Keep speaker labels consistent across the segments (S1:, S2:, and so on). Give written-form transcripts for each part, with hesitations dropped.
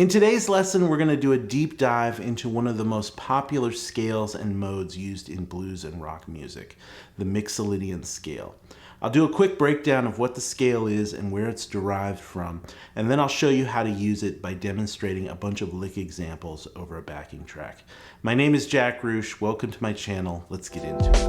S1: In today's lesson, we're going to do a deep dive into one of the most popular scales and modes used in blues and rock music, the Mixolydian scale. I'll do a quick breakdown of what the scale is and where it's derived from, and then I'll show you how to use it by demonstrating a bunch of lick examples over a backing track. My name is Jack Ruch. Welcome to my channel. Let's get into it.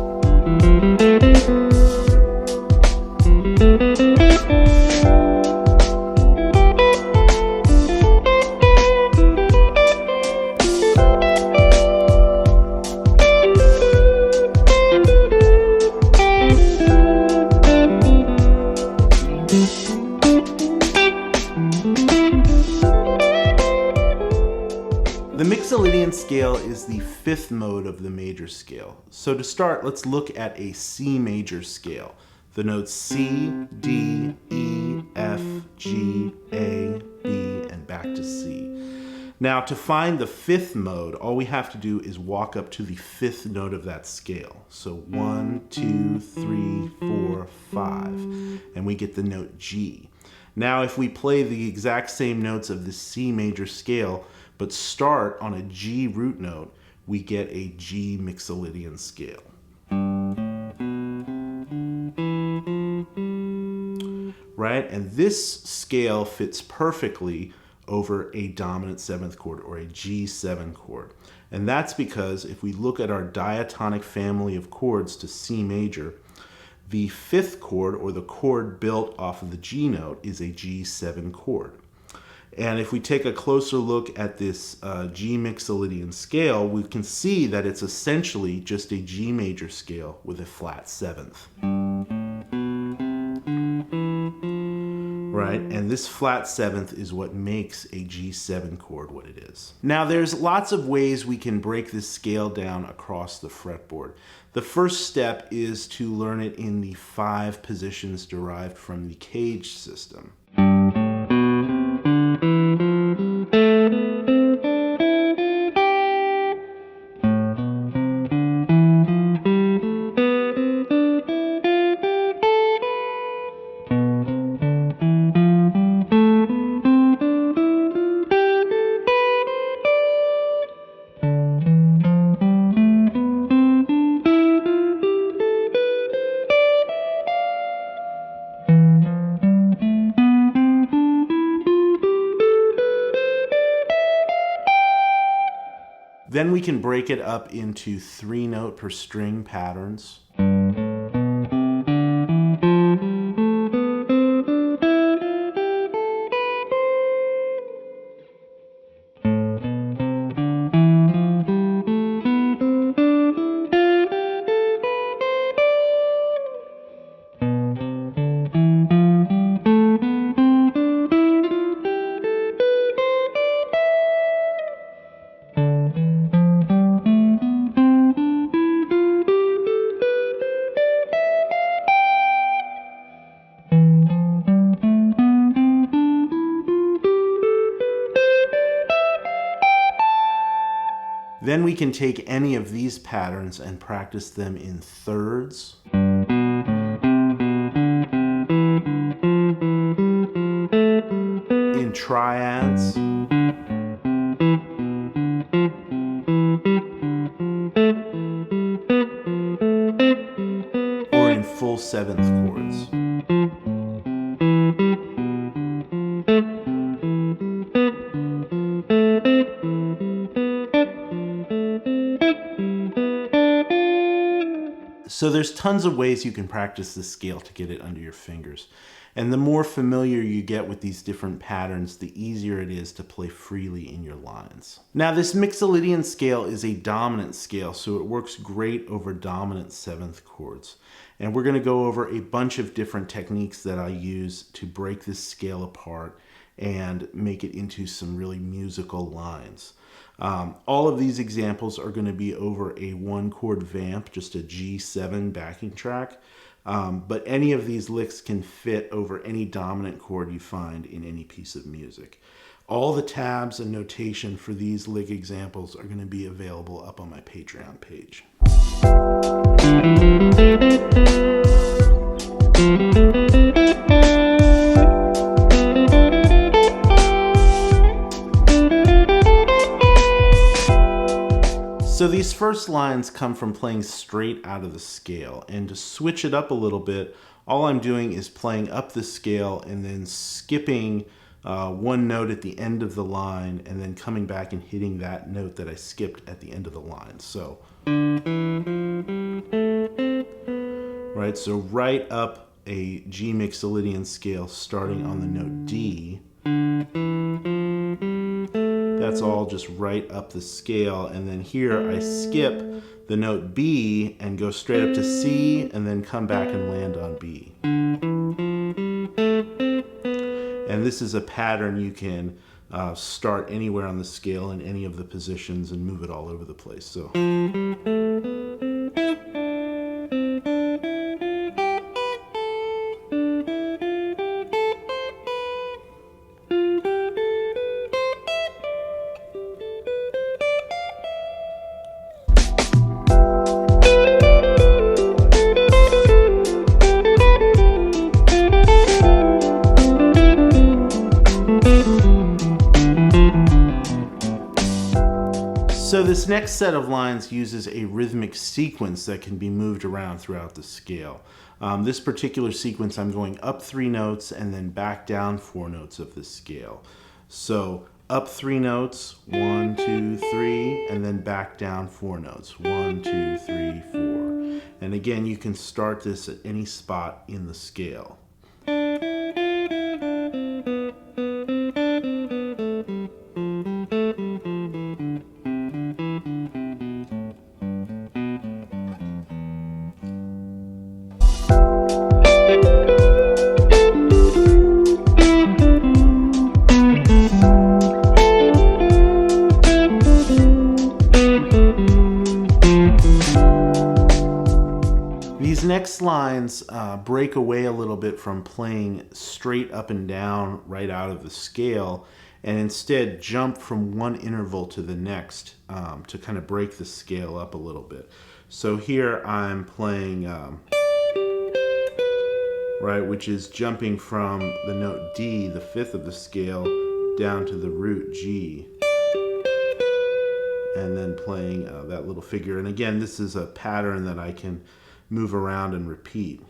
S1: The Mixolydian scale is the fifth mode of the major scale. So to start, let's look at a C major scale. The notes C, D, E, F, G, A, B, and back to C. Now to find the fifth mode, all we have to do is walk up to the fifth note of that scale. So 1, 2, 3, 4, 5, and we get the note G. Now if we play the exact same notes of the C major scale, but start on a G root note, we get a G Mixolydian scale. Right? And this scale fits perfectly over a dominant seventh chord or a G7 chord. And that's because if we look at our diatonic family of chords to C major, the fifth chord, or the chord built off of the G note, is a G7 chord. And if we take a closer look at this G Mixolydian scale, we can see that it's essentially just a G major scale with a flat seventh. Right? And this flat seventh is what makes a G7 chord what it is. Now there's lots of ways we can break this scale down across the fretboard. The first step is to learn it in the 5 positions derived from the cage system. Then we can break it up into 3-note per string patterns. Then we can take any of these patterns and practice them in thirds, in triads, or in full seventh chords. So there's tons of ways you can practice this scale to get it under your fingers. And the more familiar you get with these different patterns, the easier it is to play freely in your lines. Now this Mixolydian scale is a dominant scale, so it works great over dominant seventh chords. And we're going to go over a bunch of different techniques that I use to break this scale apart and make it into some really musical lines. All of these examples are going to be over a 1-chord vamp, just a G7 backing track. But any of these licks can fit over any dominant chord you find in any piece of music. All the tabs and notation for these lick examples are going to be available up on my Patreon page. So these first lines come from playing straight out of the scale, and to switch it up a little bit, all I'm doing is playing up the scale and then skipping one note at the end of the line and then coming back and hitting that note that I skipped at the end of the line. So, right, so right up a G Mixolydian scale starting on the note D. That's all just right up the scale, and then here I skip the note B and go straight up to C and then come back and land on B. And this is a pattern you can start anywhere on the scale in any of the positions and move it all over the place. So. So this next set of lines uses a rhythmic sequence that can be moved around throughout the scale. This particular sequence, I'm going up 3 notes and then back down 4 notes of the scale. So up 3 notes, 1, 2, 3, and then back down 4 notes, 1, 2, 3, 4. And again, you can start this at any spot in the scale. These next lines break away a little bit from playing straight up and down right out of the scale, and instead jump from one interval to the next to kind of break the scale up a little bit. So here I'm playing, right, which is jumping from the note D, the 5th of the scale, down to the root G, and then playing that little figure. And again, this is a pattern that I can move around and repeat.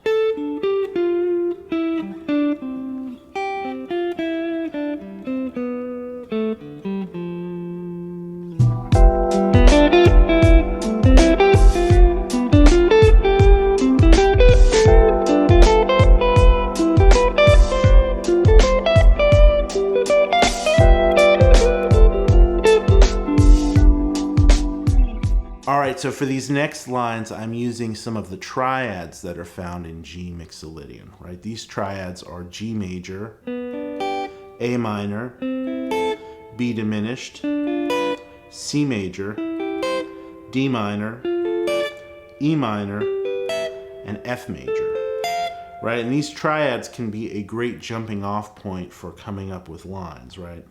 S1: Alright, so for these next lines, I'm using some of the triads that are found in G Mixolydian, right? These triads are G major, A minor, B diminished, C major, D minor, E minor, and F major, right? And these triads can be a great jumping off point for coming up with lines, right?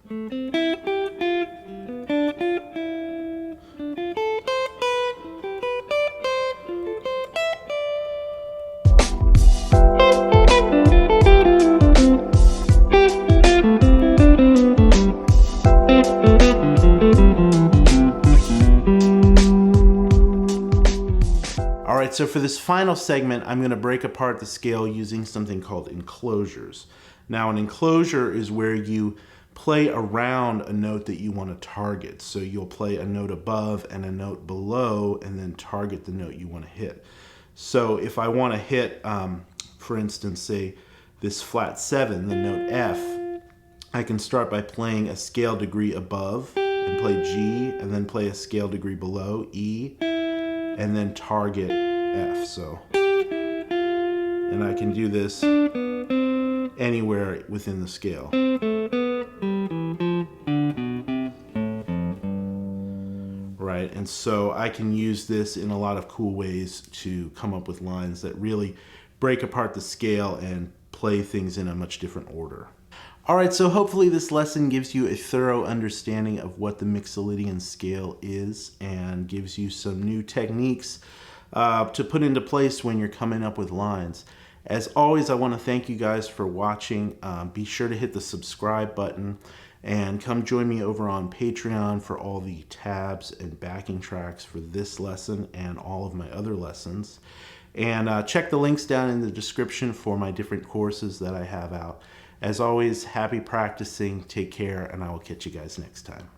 S1: So for this final segment, I'm going to break apart the scale using something called enclosures. Now, an enclosure is where you play around a note that you want to target. So you'll play a note above and a note below and then target the note you want to hit. So if I want to hit, for instance, say this flat 7, the note F, I can start by playing a scale degree above and play G, and then play a scale degree below, E, and then target F. So, and I can do this anywhere within the scale. Right, and so I can use this in a lot of cool ways to come up with lines that really break apart the scale and play things in a much different order. Alright, so hopefully this lesson gives you a thorough understanding of what the Mixolydian scale is and gives you some new techniques to put into place when you're coming up with lines. As always, I want to thank you guys for watching. Be sure to hit the subscribe button And come join me over on Patreon for all the tabs and backing tracks for this lesson and all of my other lessons. And check the links down in the description for my different courses that I have out. As always, happy practicing, take care, and I will catch you guys next time.